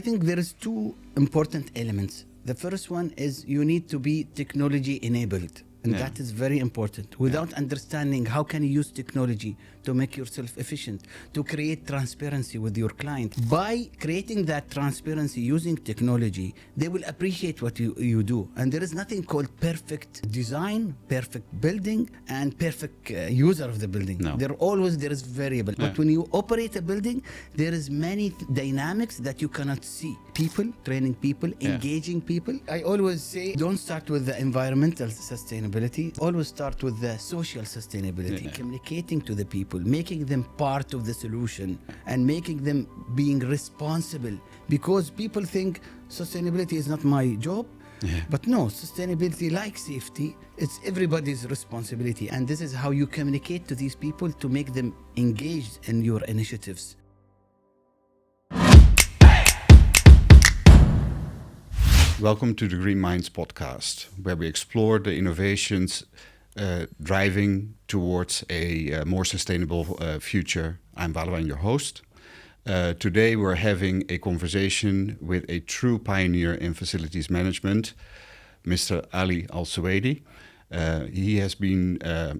think there is two important elements. The first one is you need to be technology enabled. And that is very important. Without understanding how can you use technology to make yourself efficient, to create transparency with your client. By creating that transparency using technology, they will appreciate what you do. And there is nothing called perfect design, perfect building, and perfect user of the building. No. There is variable. But when you operate a building, there is many dynamics that you cannot see. People, training people, engaging people. I always say, don't start with the environmental sustainability. Always start with the social sustainability, communicating to the people, making them part of the solution and making them being responsible, because people think sustainability is not my job. But no, sustainability, like safety, it's everybody's responsibility. And this is how you communicate to these people to make them engaged in your initiatives. Welcome to the Green Minds podcast, where we explore the innovations driving towards a more sustainable future. I'm Walewein, your host. Today we're having a conversation with a true pioneer in facilities management, Mr. Ali AlSuwaidi. He has been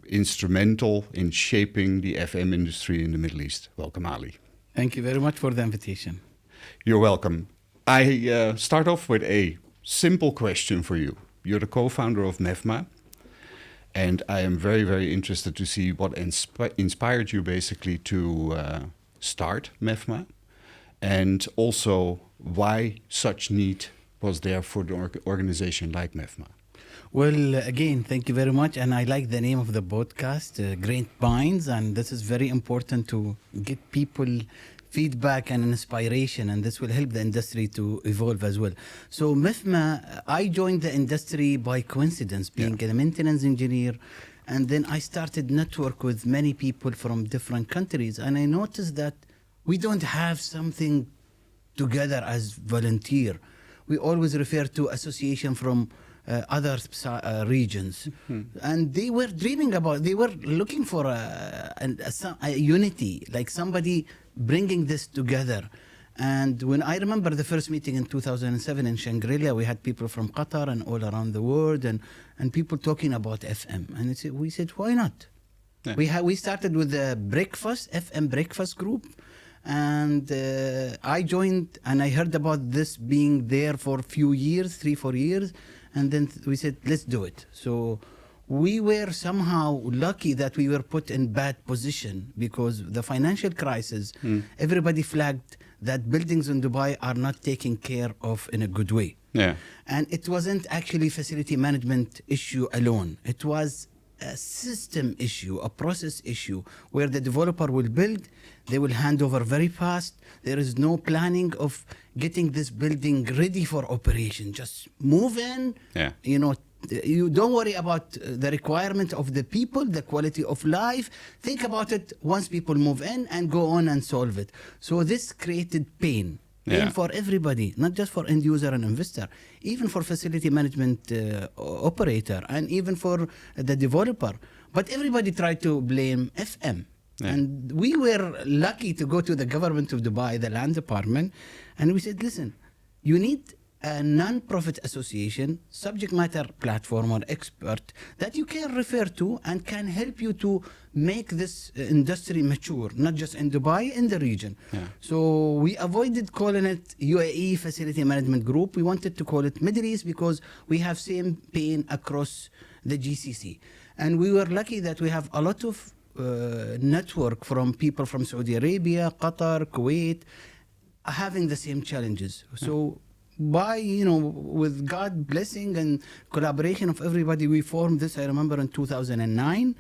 instrumental in shaping the FM industry in the Middle East. Welcome, Ali. Thank you very much for the invitation. You're welcome. I start off with a simple question for you. You're the co-founder of MEPA, and I am very, very interested to see what inspired you basically to start MEPA, and also why such need was there for the organization like MEPA. Well, again, thank you very much. And I like the name of the podcast, Great Minds, and this is very important to get people feedback and inspiration, and this will help the industry to evolve as well. So MEPA, I joined the industry by coincidence, being a maintenance engineer, and then I started network with many people from different countries, and I noticed that we don't have something together as volunteer. We always refer to association from other regions, and they were dreaming about, they were looking for a unity, like somebody bringing this together. And when I remember the first meeting in 2007 in Shangri-La, we had people from Qatar and all around the world, and people talking about FM. And we said, why not? We started with the FM breakfast group, and I joined, and I heard about this being there for a few years, 3-4 years, and then we said, let's do it. So we were somehow lucky that we were put in bad position, because the financial crisis, everybody flagged that buildings in Dubai are not taken care of in a good way. And it wasn't actually facility management issue alone. It was a system issue, a process issue, where the developer will build, they will hand over very fast. There is no planning of getting this building ready for operation. Just move in, you don't worry about the requirement of the people, the quality of life. Think about it once people move in and go on and solve it. So this created pain for everybody, not just for end user and investor, even for facility management operator, and even for the developer. But everybody tried to blame FM. And we were lucky to go to the government of Dubai, the land department, and we said, listen, you need a non-profit association, subject matter platform or expert that you can refer to and can help you to make this industry mature, not just in Dubai, in the region. So we avoided calling it UAE Facility Management Group. We wanted to call it Middle East, because we have same pain across the GCC. And we were lucky that we have a lot of network from people from Saudi Arabia, Qatar, Kuwait, having the same challenges. So by, with God blessing and collaboration of everybody, we formed this. I remember in 2009.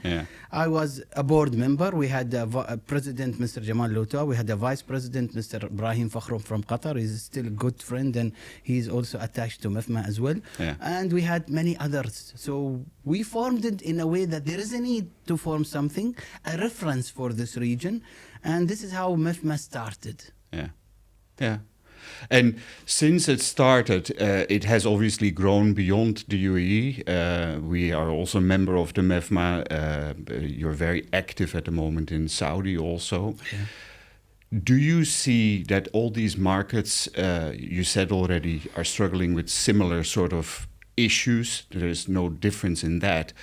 I was a board member. We had a president, Mr. Jamal Louta. We had a vice president, Mr. Ibrahim Fakhroum from Qatar. He's still a good friend, and he's also attached to MEPA as well. And we had many others. So we formed it in a way that there is a need to form something, a reference for this region. And this is how MEPA started. And since it started, it has obviously grown beyond the UAE. We are also a member of the MEPA. You're very active at the moment in Saudi also. Do you see that all these markets, you said already, are struggling with similar sort of issues? There is no difference in that.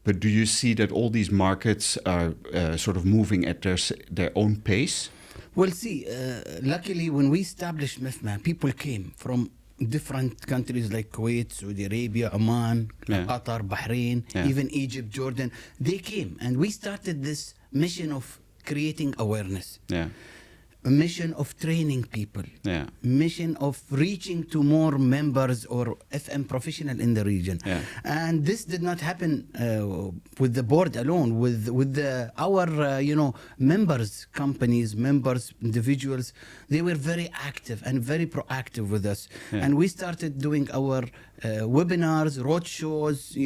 But do you see that all these markets are sort of moving at their own pace? Well, see, luckily when we established MEFMA, people came from different countries like Kuwait, Saudi Arabia, Oman, Qatar, Bahrain, even Egypt, Jordan. They came and we started this mission of creating awareness. A mission of training people, mission of reaching to more members or FM professional in the region. And this did not happen with the board alone, with our members, companies, members, individuals. They were very active and very proactive with us. And we started doing our webinars, road shows,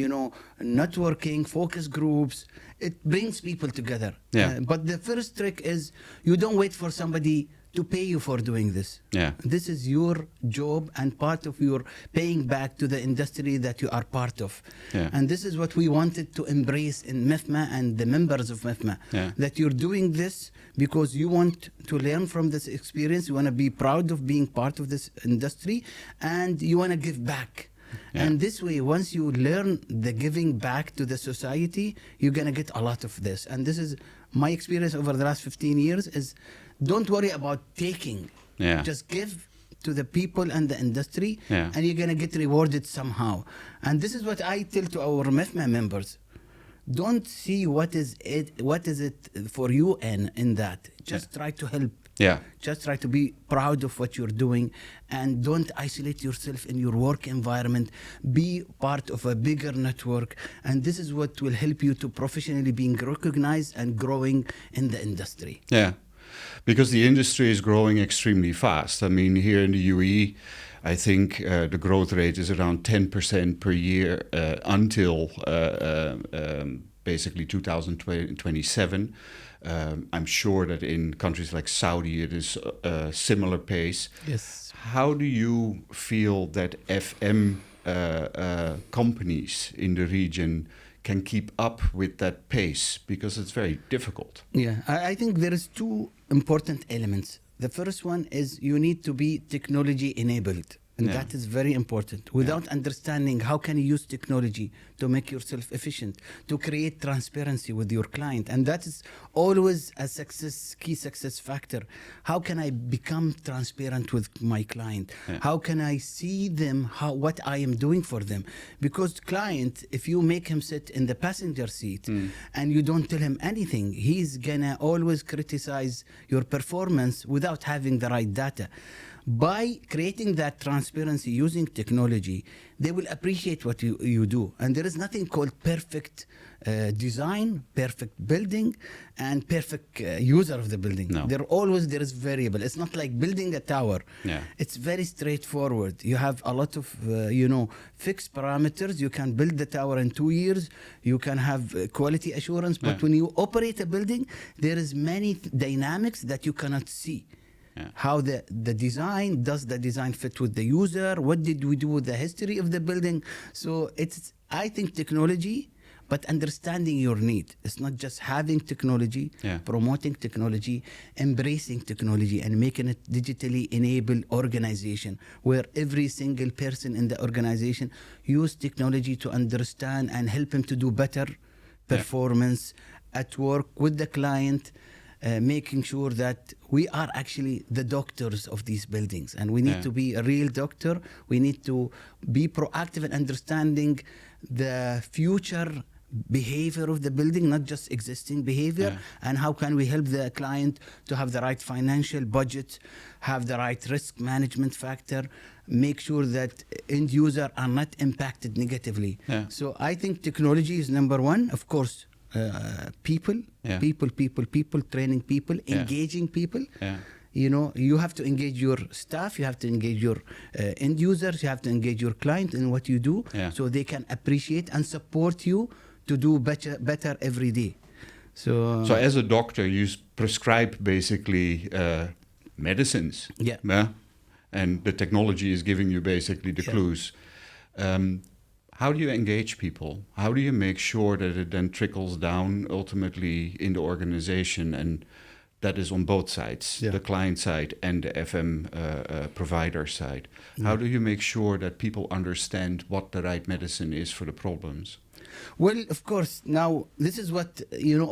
networking, focus groups. It brings people together. But the first trick is you don't wait for somebody to pay you for doing this. This is your job and part of your paying back to the industry that you are part of. And this is what we wanted to embrace in MEFMA and the members of MEFMA, that you're doing this because you want to learn from this experience, you want to be proud of being part of this industry, and you want to give back. And this way, once you learn the giving back to the society, you're going to get a lot of this. And this is my experience over the last 15 years is don't worry about taking. Just give to the people and the industry, and you're going to get rewarded somehow. And this is what I tell to our MEFMA members. Don't see what is it for you in that. Just try to help. Just try to be proud of what you're doing and don't isolate yourself in your work environment. Be part of a bigger network, and this is what will help you to professionally being recognized and growing in the industry. Because the industry is growing extremely fast. I mean, here in the UAE, I think the growth rate is around 10% per year until basically 2027. I'm sure that in countries like Saudi, it is a similar pace. How do you feel that FM companies in the region can keep up with that pace? Because it's very difficult. I think there is two important elements. The first one is you need to be technology enabled. And that is very important. Without understanding how can you use technology to make yourself efficient, to create transparency with your client. And that is always a key success factor. How can I become transparent with my client? How can I see them, what I am doing for them? Because client, if you make him sit in the passenger seat and you don't tell him anything, he's gonna always criticize your performance without having the right data. By creating that transparency using technology, they will appreciate what you do. And there is nothing called perfect design, perfect building, and perfect user of the building. There is variable. It's not like building a tower. It's very straightforward. You have a lot of fixed parameters. You can build the tower in 2 years. You can have quality assurance. But when you operate a building, there is many dynamics that you cannot see. How the design, does the design fit with the user? What did we do with the history of the building? So I think technology, but understanding your need. It's not just having technology, promoting technology, embracing technology, and making it digitally enabled organization where every single person in the organization use technology to understand and help him to do better performance at work with the client. Making sure that we are actually the doctors of these buildings, and we need to be a real doctor. We need to be proactive in understanding the future behavior of the building, not just existing behavior, and how can we help the client to have the right financial budget, have the right risk management factor, make sure that end users are not impacted negatively. So I think technology is number one. Of course, people, training people, engaging people. You have to engage your staff, you have to engage your end users, you have to engage your client in what you do, so they can appreciate and support you to do better every day. So as a doctor, you prescribe basically medicines. And the technology is giving you basically the clues. How do you engage people? How do you make sure that it then trickles down ultimately in the organization and that is on both sides, Yeah. the client side and the FM provider side. How do you make sure that people understand what the right medicine is for the problems? Well, of course, now this is what,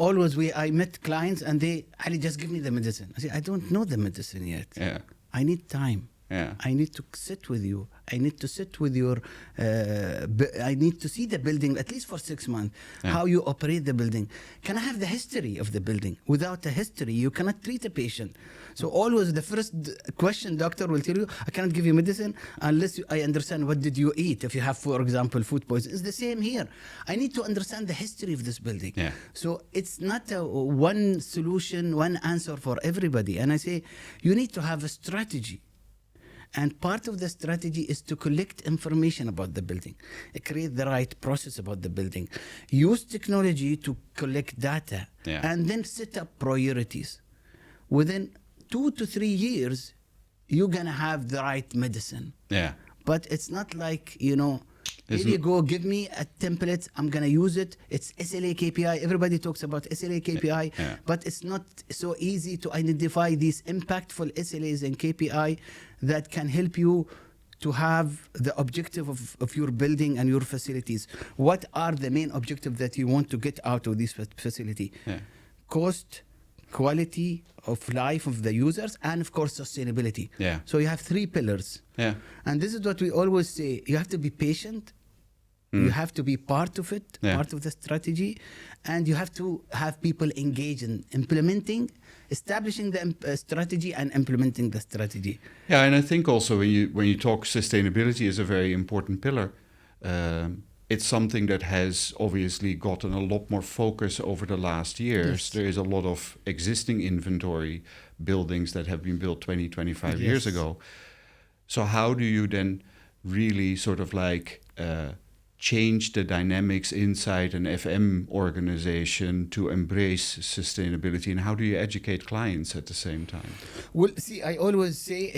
always I met clients and Ali, just give me the medicine. I say, I don't know the medicine yet. Yeah. I need time. Yeah. I need to sit with you. I need to sit with your, I need to see the building at least for 6 months, how you operate the building. Can I have the history of the building? Without a history, you cannot treat a patient. So always the first question doctor will tell you, I cannot give you medicine unless I understand what did you eat. If you have, for example, food poisoning, it's the same here. I need to understand the history of this building. Yeah. So it's not a one solution, one answer for everybody. And I say, you need to have a strategy. And part of the strategy is to collect information about the building, create the right process about the building, use technology to collect data, and then set up priorities. Within 2 to 3 years, you're going to have the right medicine. Yeah. But it's not like, here you go, give me a template, I'm going to use it. It's SLA KPI. Everybody talks about SLA KPI, but it's not so easy to identify these impactful SLAs and KPI that can help you to have the objective of your building and your facilities. What are the main objectives that you want to get out of this facility? Yeah. Cost, quality of life of the users, and of course sustainability. Yeah. So you have 3 pillars. Yeah. And this is what we always say. You have to be patient. You have to be part of it, part of the strategy. And you have to have people engage in implementing, establishing the strategy and implementing the strategy. Yeah, and I think also when you talk sustainability is a very important pillar. It's something that has obviously gotten a lot more focus over the last years. Yes. There is a lot of existing inventory buildings that have been built 20, 25 years ago. So how do you then really sort of like change the dynamics inside an FM organization to embrace sustainability, and how do you educate clients at the same time? Well, see, I always say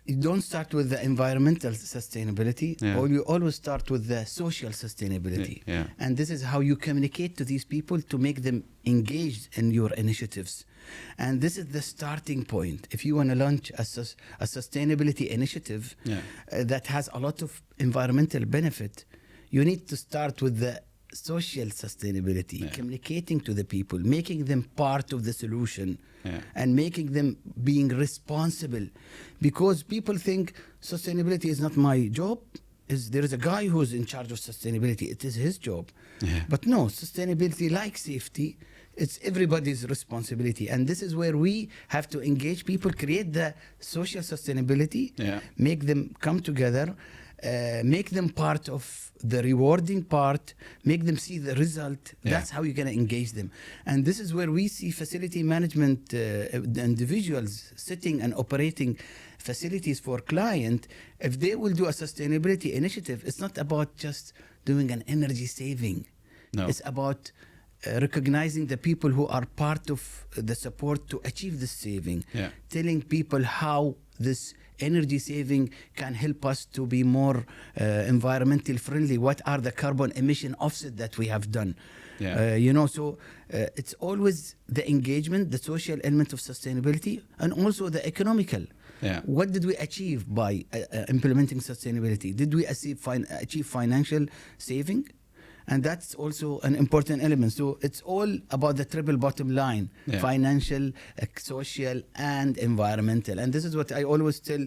you don't start with the environmental sustainability, or you always start with the social sustainability. Yeah. And this is how you communicate to these people to make them engaged in your initiatives. And this is the starting point. If you want to launch a sustainability initiative that has a lot of environmental benefit, you need to start with the social sustainability, communicating to the people, making them part of the solution, and making them being responsible. Because people think sustainability is not my job. There is a guy who's in charge of sustainability. It is his job. But no, sustainability, like safety, it's everybody's responsibility. And this is where we have to engage people, create the social sustainability, make them come together, make them part of the rewarding part, make them see the result. That's how you're going to engage them. And this is where we see facility management individuals sitting and operating facilities for client. If they will do a sustainability initiative, it's not about just doing an energy saving. No. It's about recognizing the people who are part of the support to achieve this saving, telling people how this energy saving can help us to be more environmental friendly. What are the carbon emission offset that we have done? It's always the engagement, the social element of sustainability, and also the economical. What did we achieve by implementing sustainability? Did we achieve financial saving? And that's also an important element. So it's all about the triple bottom line, financial, social, and environmental. And this is what I always tell.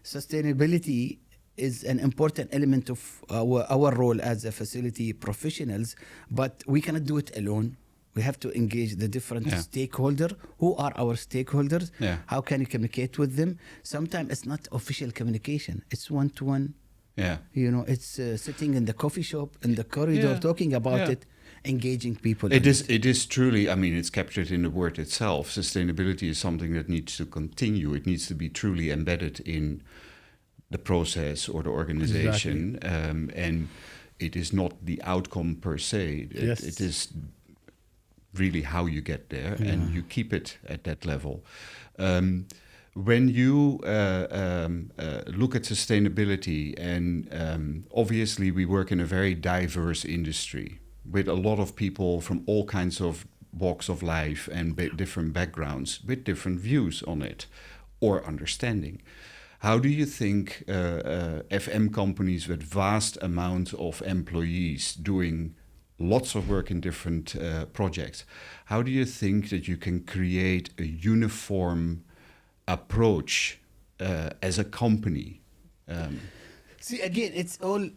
Sustainability is an important element of our role as a facility professionals, but we cannot do it alone. We have to engage the different stakeholders. Who are our stakeholders? How can you communicate with them? Sometimes it's not official communication. It's one-to-one. It's sitting in the coffee shop, in the corridor, talking about it, engaging people. It is truly, I mean, it's captured in the word itself. Sustainability is something that needs to continue. It needs to be truly embedded in the process or the organization. And it is not the outcome per se. It is really how you get there, and you keep it at that level. When you look at sustainability, and obviously we work in a very diverse industry with a lot of people from all kinds of walks of life and different backgrounds with different views on it or understanding. How do you think FM companies with vast amounts of employees doing lots of work in different projects, how do you think that you can create a uniform approach as a company? See, again, it's all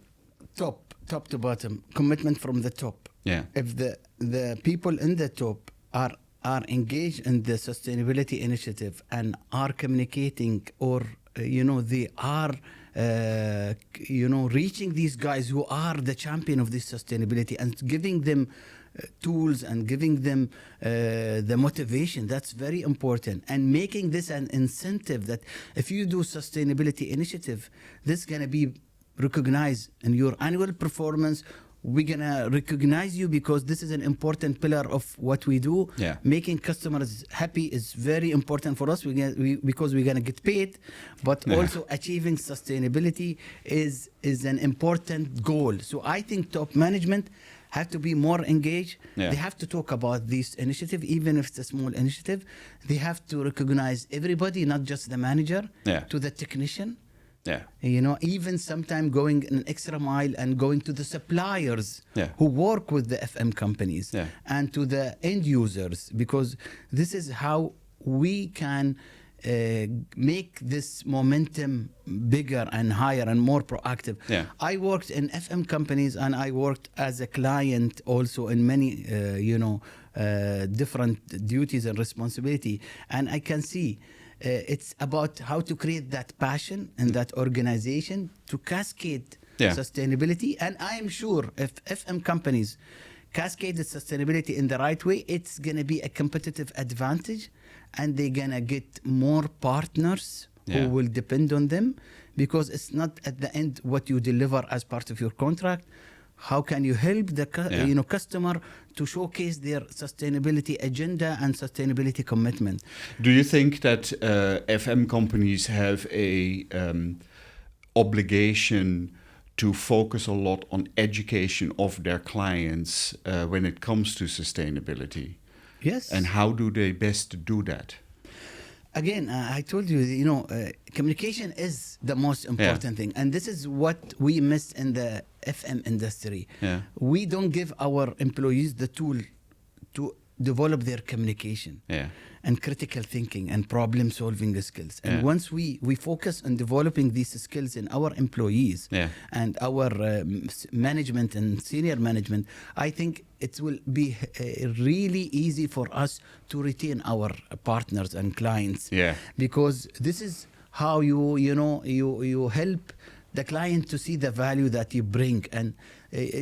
top to bottom, commitment from the top. Yeah. If the people in the top are engaged in the sustainability initiative and are communicating, or they are reaching these guys who are the champion of this sustainability and giving them tools and giving them the motivation, that's very important, and making this an incentive that if you do sustainability initiative, this is going to be recognized in your annual performance. We're going to recognize you because this is an important pillar of what we do. Yeah. Making customers happy is very important for us because we're going to get paid, but also achieving sustainability is an important goal. So I think top management have to be more engaged. Yeah. They have to talk about this initiative, even if it's a small initiative. They have to recognize everybody, not just the manager, to the technician. Yeah. Even sometimes going an extra mile and going to the suppliers who work with the FM companies and to the end users, because this is how we can make this momentum bigger and higher and more proactive. Yeah. I worked in FM companies and I worked as a client also in many, different duties and responsibility. And I can see it's about how to create that passion in that organization to cascade sustainability. And I am sure if FM companies cascade the sustainability in the right way, it's going to be a competitive advantage, and they're going to get more partners who will depend on them, because it's not at the end what you deliver as part of your contract. How can you help the customer to showcase their sustainability agenda and sustainability commitment? Do you think that FM companies have a obligation to focus a lot on education of their clients when it comes to sustainability? Yes. And how do they best do that? Again, I told you, communication is the most important thing. And this is what we miss in the FM industry. Yeah. We don't give our employees the tool to develop their communication and critical thinking and problem solving skills. And once we focus on developing these skills in our employees and our management and senior management, I think it will be really easy for us to retain our partners and clients. Because this is how you help the client to see the value that you bring. And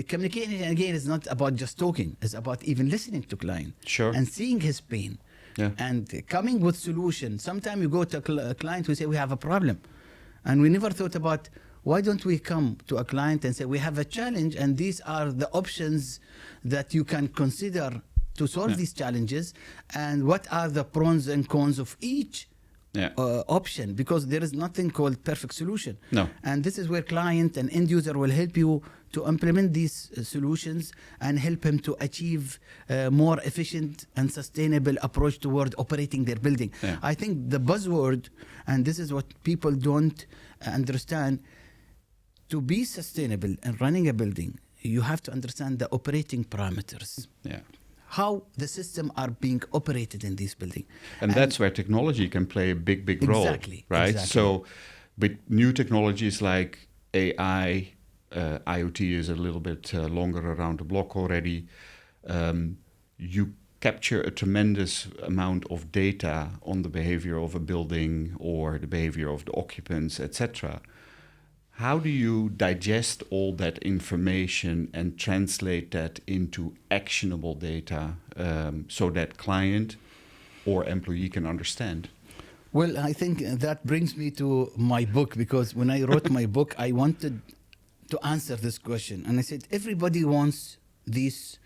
communication, again, is not about just talking. It's about even listening to client and seeing his pain and coming with solutions. Sometimes you go to a client who say, we have a problem. And we never thought about, why don't we come to a client and say, we have a challenge, and these are the options that you can consider to solve these challenges, and what are the pros and cons of each option, because there is nothing called perfect solution. And this is where client and end user will help you to implement these solutions and help him to achieve a more efficient and sustainable approach toward operating their building. I think the buzzword, and this is what people don't understand, to be sustainable and running a building, you have to understand the operating parameters. How the system are being operated in this building. And that's where technology can play a big role. Right? So with new technologies like AI, IoT is a little bit longer around the block already, you capture a tremendous amount of data on the behavior of a building or the behavior of the occupants, etc. How do you digest all that information and translate that into actionable data so that client or employee can understand? Well, I think that brings me to my book, because when I wrote my book, I wanted to answer this question. And I said, everybody wants this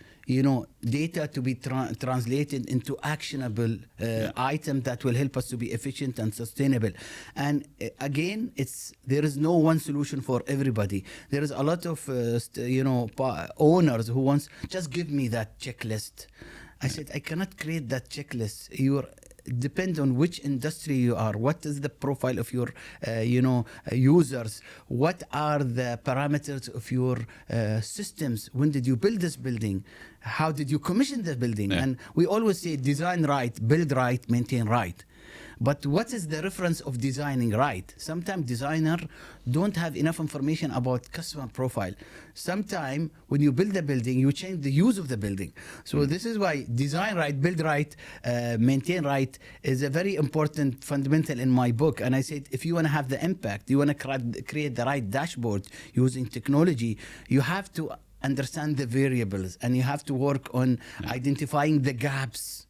data to be translated into actionable item that will help us to be efficient and sustainable. And again, there is no one solution for everybody. There is a lot of owners who wants, just give me that checklist. I said, I cannot create that checklist. Depend on which industry you are. What is the profile of your, users? What are the parameters of your systems? When did you build this building? How did you commission the building? Yeah. And we always say design right, build right, maintain right. But what is the reference of designing right? Sometimes designers don't have enough information about customer profile. Sometimes when you build a building, you change the use of the building. So this is why design right, build right, maintain right is a very important fundamental in my book. And I said, if you want to have the impact, you want to create the right dashboard using technology, you have to understand the variables and you have to work on identifying the gaps.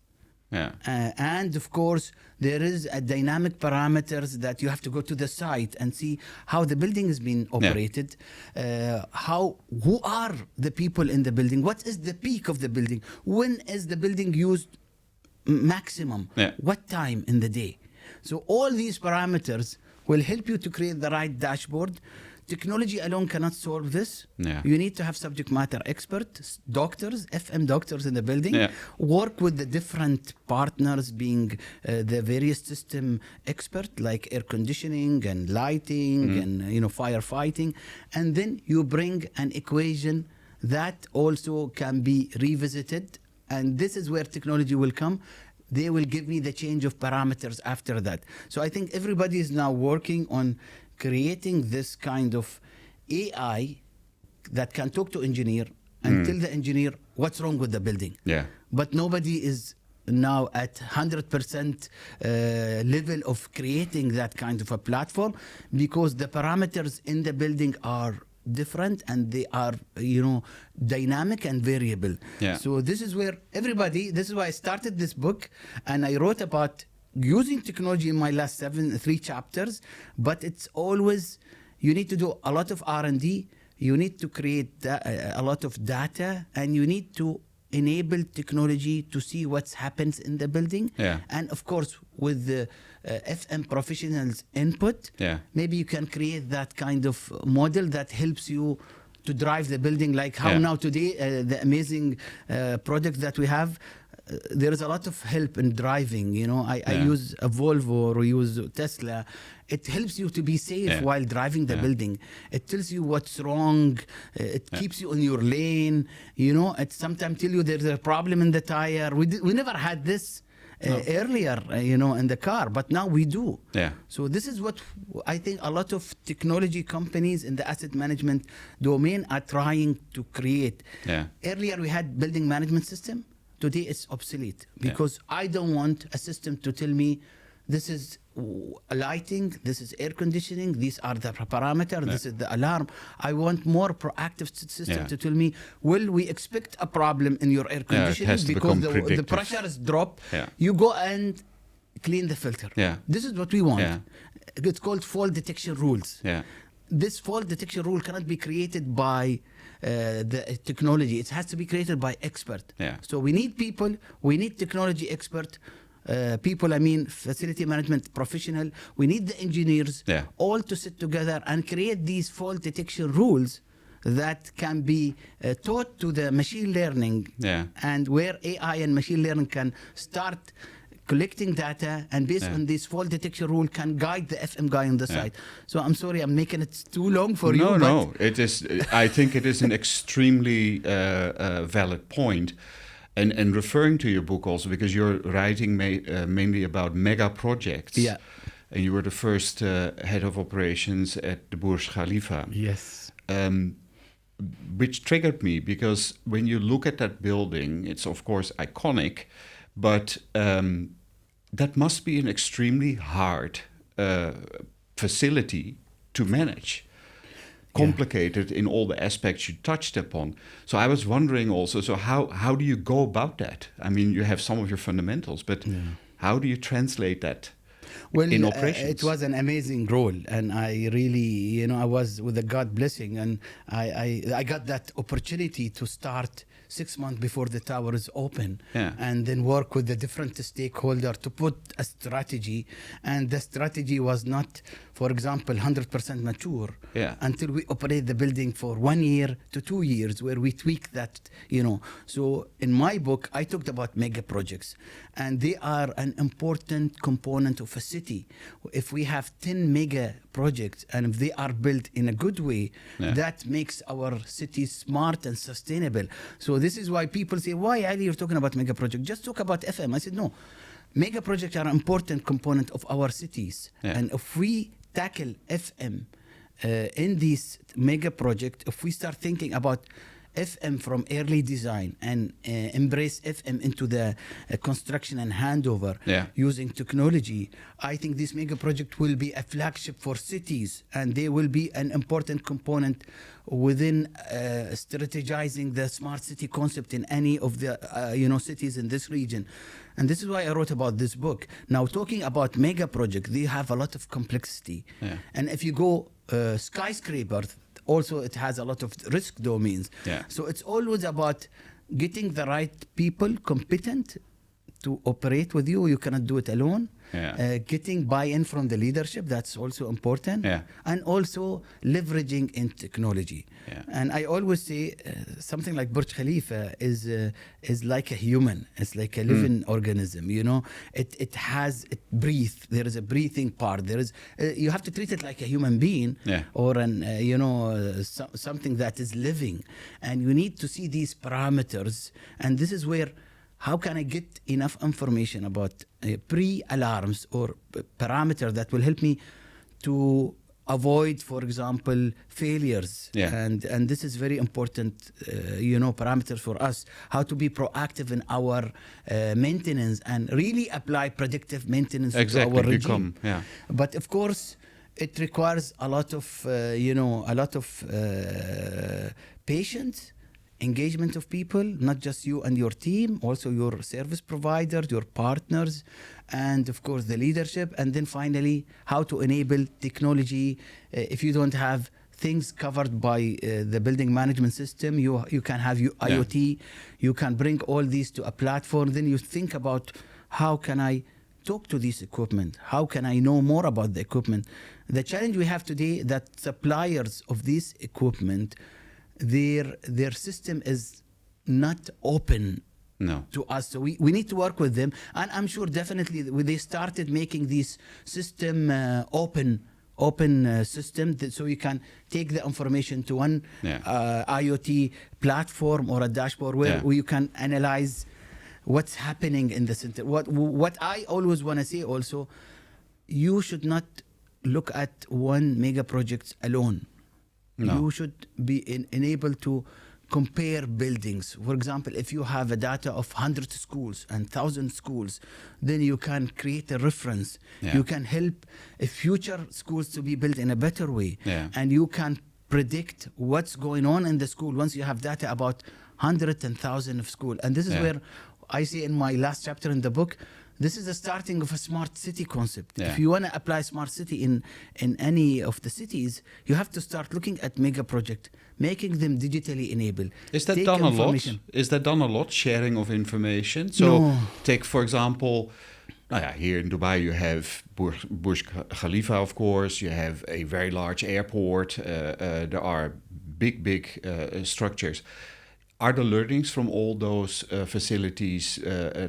Yeah. And of course, there is a dynamic parameters that you have to go to the site and see how the building is being operated, who are the people in the building, what is the peak of the building, when is the building used maximum, what time in the day. So all these parameters will help you to create the right dashboard. Technology alone cannot solve this. Yeah. You need to have subject matter experts, doctors, FM doctors in the building, work with the different partners being the various system expert like air conditioning and lighting and firefighting. And then you bring an equation that also can be revisited. And this is where technology will come. They will give me the change of parameters after that. So I think everybody is now working on creating this kind of AI that can talk to engineer and tell the engineer what's wrong with the building. Yeah. But nobody is now at 100% level of creating that kind of a platform because the parameters in the building are different and they are dynamic and variable. So this is where this is why I started this book and I wrote about using technology in my last 3 chapters, but it's always, you need to do a lot of R&D, you need to create a lot of data, and you need to enable technology to see what happens in the building. And of course, with the FM professionals' input, maybe you can create that kind of model that helps you to drive the building, like how now today, the amazing product that we have, there is a lot of help in driving. I use a Volvo or use Tesla. It helps you to be safe while driving the building. It tells you what's wrong. It keeps you in your lane. It sometimes tells you there's a problem in the tire. We never had this earlier, in the car, but now we do. So this is what I think a lot of technology companies in the asset management domain are trying to create. Earlier we had building management system. Today it's obsolete because I don't want a system to tell me this is lighting, this is air conditioning, these are the parameters, this is the alarm. I want more proactive system to tell me, will we expect a problem in your air conditioning because the pressure is dropped. You go and clean the filter. This is what we want. It's called fault detection rules. This fault detection rule cannot be created by the technology. It has to be created by expert. So we need people, we need technology expert people, facility management professional. We need the engineers all to sit together and create these fault detection rules that can be taught to the machine learning and where AI and machine learning can start collecting data and based on this fault detection rule can guide the FM guy on the site. So I'm sorry, I'm making it too long for you. No, it is. I think it is an extremely valid point. And referring to your book also, because you're writing mainly about mega projects. And you were the first head of operations at the Burj Khalifa. Yes. Which triggered me because when you look at that building, it's of course iconic, but that must be an extremely hard facility to manage. Complicated in all the aspects you touched upon. So I was wondering also, so how do you go about that? You have some of your fundamentals, but how do you translate that in operations? It was an amazing role, and I really, I was with a God blessing, and I got that opportunity to start 6 months before the tower is open, Yeah. and then work with the different stakeholders to put a strategy. And the strategy was not, for example, 100% mature Yeah. until we operate the building for 1 year to 2 years, where we tweak that, So in my book, I talked about mega projects, and they are an important component of a city. If we have 10 mega projects, and if they are built in a good way, Yeah. that makes our city smart and sustainable. So this is why people say, why, Ali, you're talking about mega project? Just talk about FM. I said, no. Mega projects are an important component of our cities. Yeah. And if we tackle FM in this mega project, if we start thinking about FM from early design and embrace FM into the construction and handover Yeah. using technology, I think this mega project will be a flagship for cities, and they will be an important component within strategizing the smart city concept in any of the cities in this region. And this is why I wrote about this book. Now, talking about mega project, they have a lot of complexity. Yeah. And if you go skyscraper, also it has a lot of risk domains. Yeah. So it's always about getting the right people competent to operate with you. You cannot do it alone. Yeah. Getting buy-in from the leadership, that's also important. Yeah. And also leveraging in technology. Yeah. And I always say something like Burj Khalifa is like a human. It's like a living organism. It breathes. There is a breathing part. There is you have to treat it like a human being, Yeah. or something that is living. And you need to see these parameters. And this is where, how can I get enough information about pre-alarms or parameters that will help me to avoid, for example, failures? Yeah. And this is very important, parameters for us, how to be proactive in our maintenance and really apply predictive maintenance to our regime. Yeah. But of course, it requires a lot of, patience, engagement of people, not just you and your team, also your service providers, your partners, and of course the leadership. And then finally, how to enable technology. If you don't have things covered by the building management system, you can have IoT. You can bring all these to a platform. Then you think about, how can I talk to this equipment? How can I know more about the equipment? The challenge we have today, that suppliers of this equipment, their system is not open to us. So we need to work with them. And I'm sure definitely when they started making this system open system, so you can take the information to one IoT platform or a dashboard where you can analyze what's happening in the center. What I always want to say also, you should not look at one mega project alone. No. You should be enabled to compare buildings. For example, if you have a data of 100 schools and 1,000 schools, then you can create a reference. Yeah. You can help future schools to be built in a better way. Yeah. And you can predict what's going on in the school once you have data about hundreds and thousands of schools. And this is where I say in my last chapter in the book, this is the starting of a smart city concept. Yeah. If you want to apply smart city in any of the cities, you have to start looking at mega project, making them digitally enabled. Is that Take done a lot? information. Is that done a lot, sharing of information? So No. take, for example, here in Dubai you have Burj Khalifa, of course. You have a very large airport. There are big structures. Are the learnings from all those facilities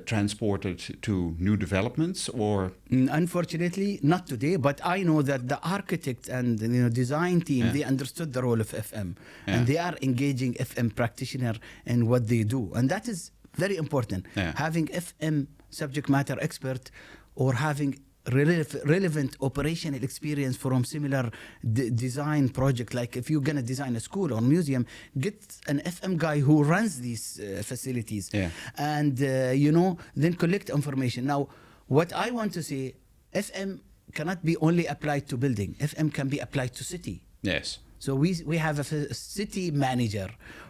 transported to new developments, or? Unfortunately, not today. But I know that the architect and design team, they understood the role of FM, and they are engaging FM practitioner in what they do, and that is very important. Having FM subject matter expert or having relevant operational experience from similar design project. Like if you're going to design a school or museum, get an FM guy who runs these facilities, and then collect information. Now, what I want to say, FM cannot be only applied to building. FM can be applied to city. Yes. So we have a city manager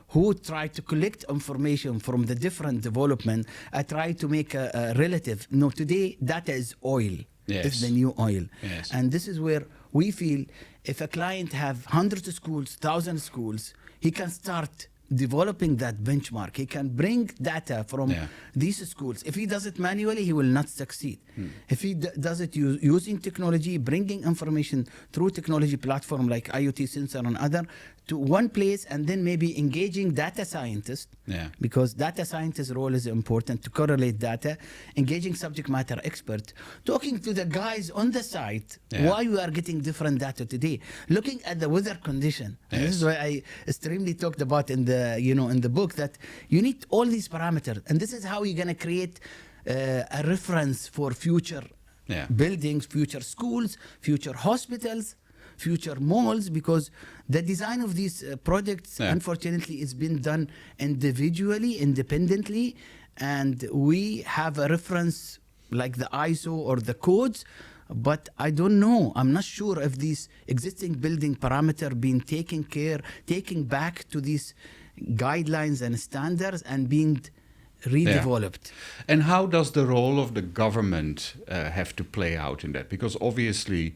who try to collect information from the different development. I try to make a relative. No, today data is oil. Yes. It's the new oil. Yes. And this is where we feel if a client have hundreds of schools, 1,000 schools, he can start developing that benchmark. He can bring data from these schools. If he does it manually, he will not succeed. If he does it using technology, bringing information through technology platform like IoT sensor and other to one place, and then maybe engaging data scientists, because data scientist role is important to correlate data, engaging subject matter expert, talking to the guys on the site, why we are getting different data today, looking at the weather condition. And this is why I extremely talked about in the book that you need all these parameters, and this is how you're going to create a reference for future buildings, future schools, future hospitals, future malls, because the design of these projects, unfortunately, is being done individually, independently, and we have a reference like the ISO or the codes, but I don't know. I'm not sure if these existing building parameter being taken back to these guidelines and standards and being redeveloped. And how does the role of the government have to play out in that? Because obviously,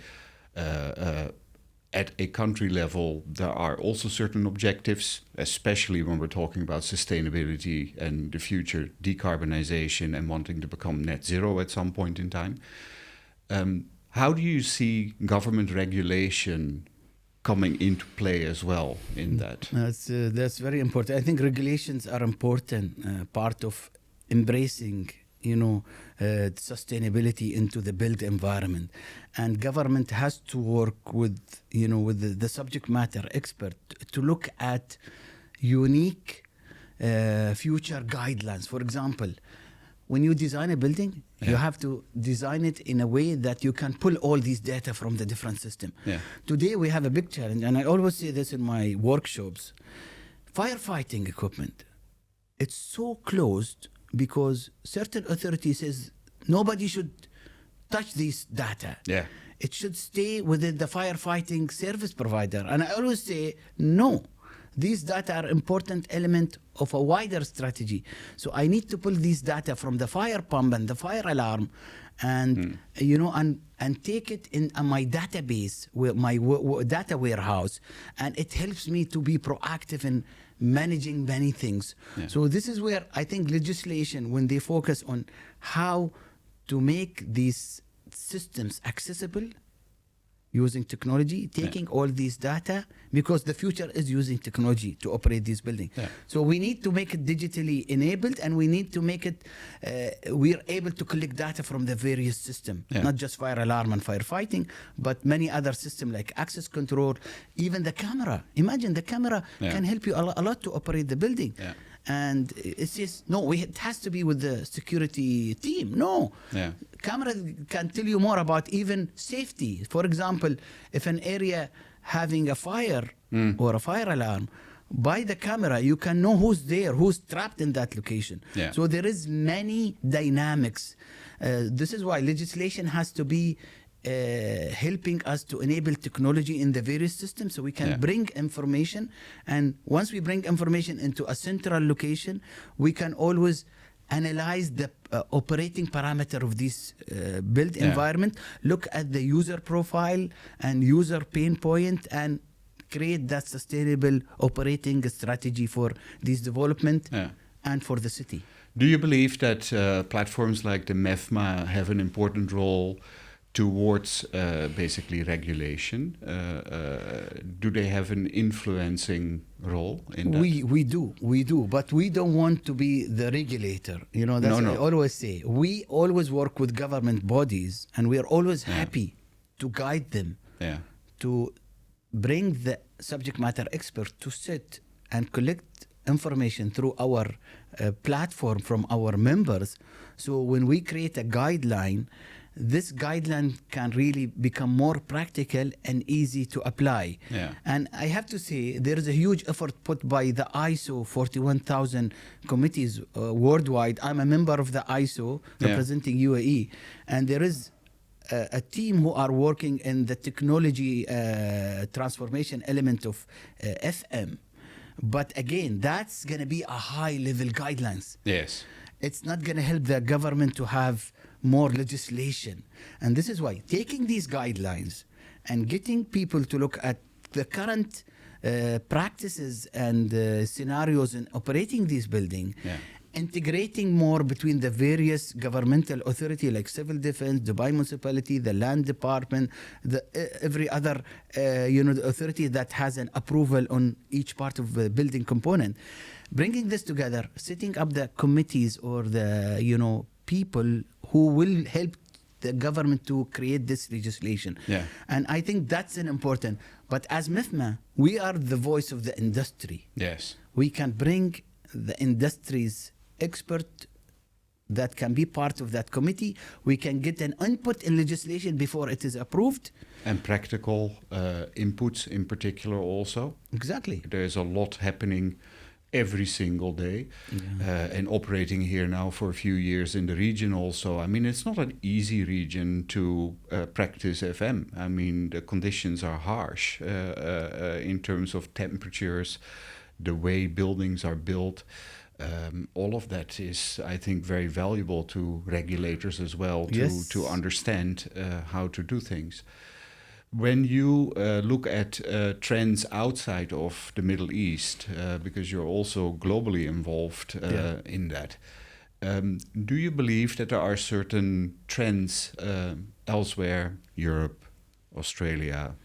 at a country level, there are also certain objectives, especially when we're talking about sustainability and the future decarbonization and wanting to become net zero at some point in time. How do you see government regulation coming into play as well in that? That's very important. I think regulations are important part of embracing sustainability into the built environment, and government has to work with the subject matter expert to look at unique future guidelines. For example, when you design a building, you have to design it in a way that you can pull all these data from the different systems. Today we have a big challenge, and I always say this in my workshops. Firefighting equipment, it's so closed because certain authority says nobody should touch this data. It should stay within the firefighting service provider. And I always say, no, these data are important element of a wider strategy. So I need to pull these data from the fire pump and the fire alarm and, and take it in my database, my data warehouse. And it helps me to be proactive in managing many things. So this is where I think legislation, when they focus on how to make these systems accessible using technology, taking all these data, because the future is using technology to operate these buildings. So we need to make it digitally enabled, and we need to make it, we're able to collect data from the various systems, not just fire alarm and firefighting, but many other systems like access control, even the camera. Imagine the camera can help you a lot to operate the building. And it says, no, it has to be with the security team. No. Camera can tell you more about even safety. For example, if an area having a fire or a fire alarm, by the camera, you can know who's there, who's trapped in that location. So there is many dynamics. This is why legislation has to be helping us to enable technology in the various systems, so we can bring information, and once we bring information into a central location, we can always analyze the operating parameter of this built environment, look at the user profile and user pain point, and create that sustainable operating strategy for this development and for the city. Do you believe that platforms like the MEPA have an important role towards basically regulation? Do they have an influencing role in that? We do, but we don't want to be the regulator. That's what I always say. We always work with government bodies, and we are always happy to guide them, to bring the subject matter expert to sit and collect information through our platform from our members. So when we create a guideline, this guideline can really become more practical and easy to apply. And I have to say, there is a huge effort put by the ISO 41000 committees worldwide. I'm a member of the ISO representing UAE, and there is a team who are working in the technology transformation element of FM. But again, that's going to be a high-level guidelines. It's not going to help the government to have more legislation. And this is why taking these guidelines and getting people to look at the current practices and scenarios in operating these buildings. Yeah. Integrating more between the various governmental authority like civil defense, Dubai municipality, the land department, every other the authority that has an approval on each part of the building component. Bringing this together, setting up the committees or the people who will help the government to create this legislation. Yeah. And I think that's an important. But as MEPA, we are the voice of the industry. Yes. We can bring the industry's expert that can be part of that committee. We can get an input in legislation before it is approved. And practical inputs in particular also. Exactly. There's a lot happening every single day. And operating here now for a few years in the region also. I mean, it's not an easy region to practice FM. I mean, the conditions are harsh in terms of temperatures, the way buildings are built. All of that is, I think, very valuable to regulators as well to understand how to do things. When you look at trends outside of the Middle East, because you're also globally involved in that, do you believe that there are certain trends elsewhere, Europe, Australia,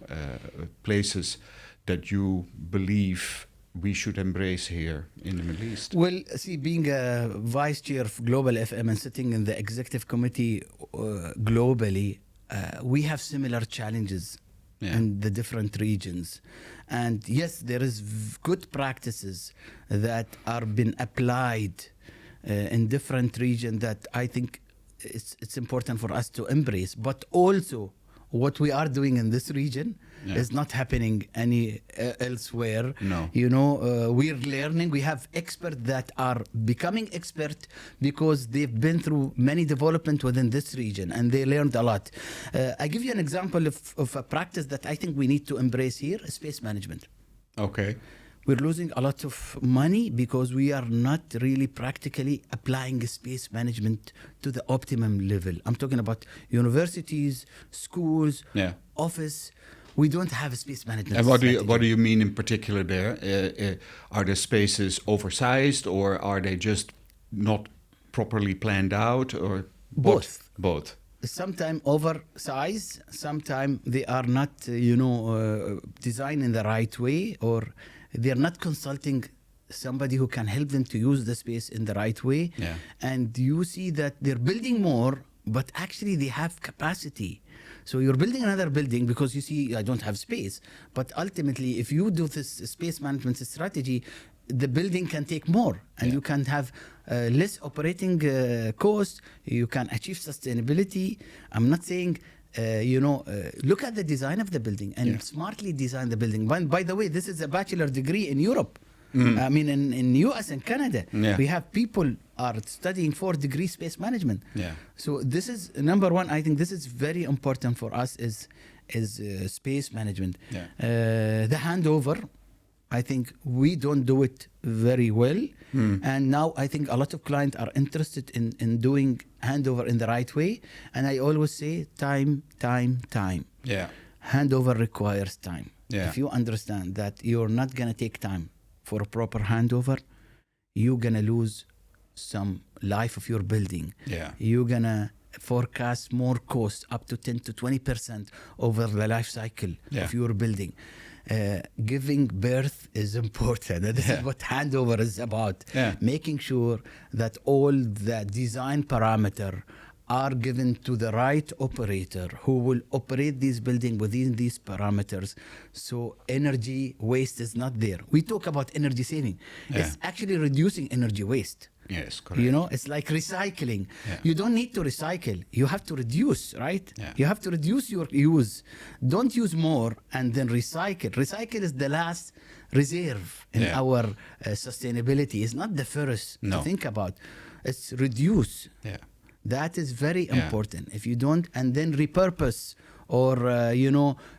places that you believe we should embrace here in the Middle East? Well, see, being a vice chair of Global FM and sitting in the executive committee globally, we have similar challenges in the different regions. And yes, there is good practices that are being applied in different regions that I think it's important for us to embrace. But also, what we are doing in this region is not happening any elsewhere. No. We're learning. We have experts that are becoming expert because they've been through many development within this region and they learned a lot. I give you an example of a practice that I think we need to embrace here, space management. Okay. We're losing a lot of money because we are not really practically applying space management to the optimum level. I'm talking about universities, schools, office. We don't have a space management. And what do you mean in particular there? Are the spaces oversized or are they just not properly planned out, or both? Both. Sometimes oversized, sometimes they are not, designed in the right way, or they're not consulting somebody who can help them to use the space in the right way. Yeah. And you see that they're building more, but actually they have capacity. So you're building another building because you see, I don't have space. But ultimately, if you do this space management strategy, the building can take more and you can have less operating cost. You can achieve sustainability. I'm not saying look at the design of the building and smartly design the building. By the way, this is a bachelor degree in Europe. I mean, in US and Canada, we have people are studying 4-degree space management. So this is number one. I think this is very important for us is space management. The handover, I think we don't do it very well. And now I think a lot of clients are interested in doing handover in the right way. And I always say time. Handover requires time. If you understand that you're not going to take time for a proper handover, you're going to lose some life of your building. You're going to forecast more cost, up to 10 to 20% over the life cycle of your building. Giving birth is important. And this is what handover is about. Making sure that all the design parameter are given to the right operator who will operate this building within these parameters. So energy waste is not there. We talk about energy saving. It's actually reducing energy waste. Yes, correct. It's like recycling. You don't need to recycle. You have to reduce, right? You have to reduce your use. Don't use more and then recycle. Recycle is the last reserve in our sustainability. It's not the first to think about. It's reduce. That is very important. If you don't, and then repurpose or,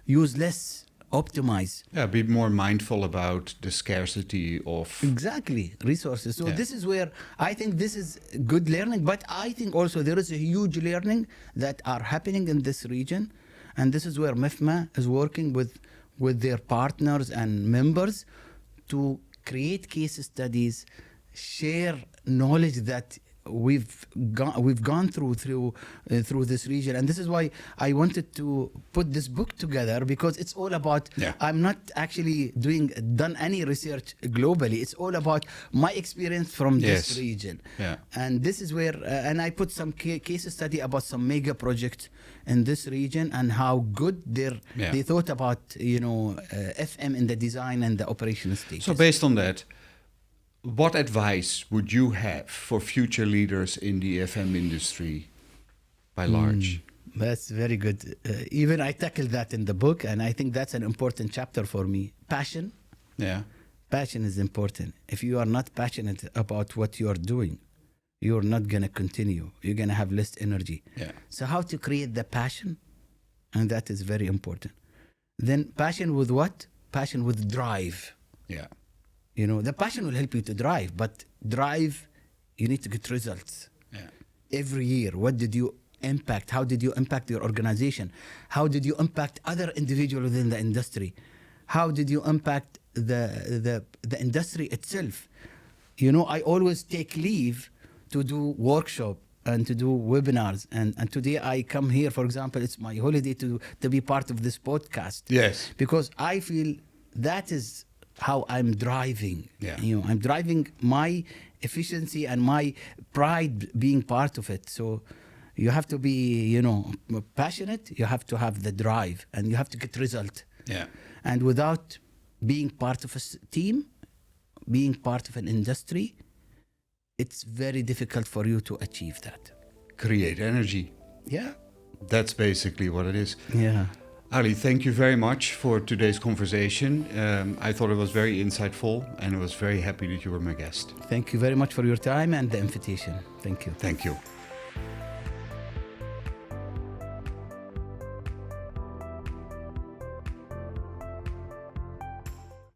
use less, optimize. Be more mindful about the scarcity of... Exactly, resources. So this is where I think this is good learning, but I think also there is a huge learning that are happening in this region. And this is where MEPA is working with with their partners and members to create case studies, share knowledge that we've gone through this region. And this is why I wanted to put this book together, because it's all about, I'm not actually done any research globally. It's all about my experience from this region. And this is where, and I put some case study about some mega projects in this region and how good they thought about, FM in the design and the operation stage. So based on that, what advice would you have for future leaders in the FM industry by large? That's very good. Even I tackled that in the book, and I think that's an important chapter for me. Passion. Yeah. Passion is important. If you are not passionate about what you are doing, you're not going to continue. You're going to have less energy. Yeah. So how to create the passion? And that is very important. Then passion with what? Passion with drive. Yeah. The passion will help you to drive, but drive, you need to get results. Yeah. Every year, what did you impact? How did you impact your organization? How did you impact other individuals within the industry? How did you impact the industry itself? I always take leave to do workshop and to do webinars. And today I come here, for example, it's my holiday to be part of this podcast. Yes. Because I feel that is how I'm driving. Yeah. I'm driving my efficiency and my pride being part of it. So you have to be, passionate. You have to have the drive, and you have to get result. Yeah. And without being part of a team, being part of an industry, it's very difficult for you to achieve that. Create energy. Yeah. That's basically what it is. Yeah. Ali, thank you very much for today's conversation. I thought it was very insightful, and I was very happy that you were my guest. Thank you very much for your time and the invitation. Thank you. Thank you.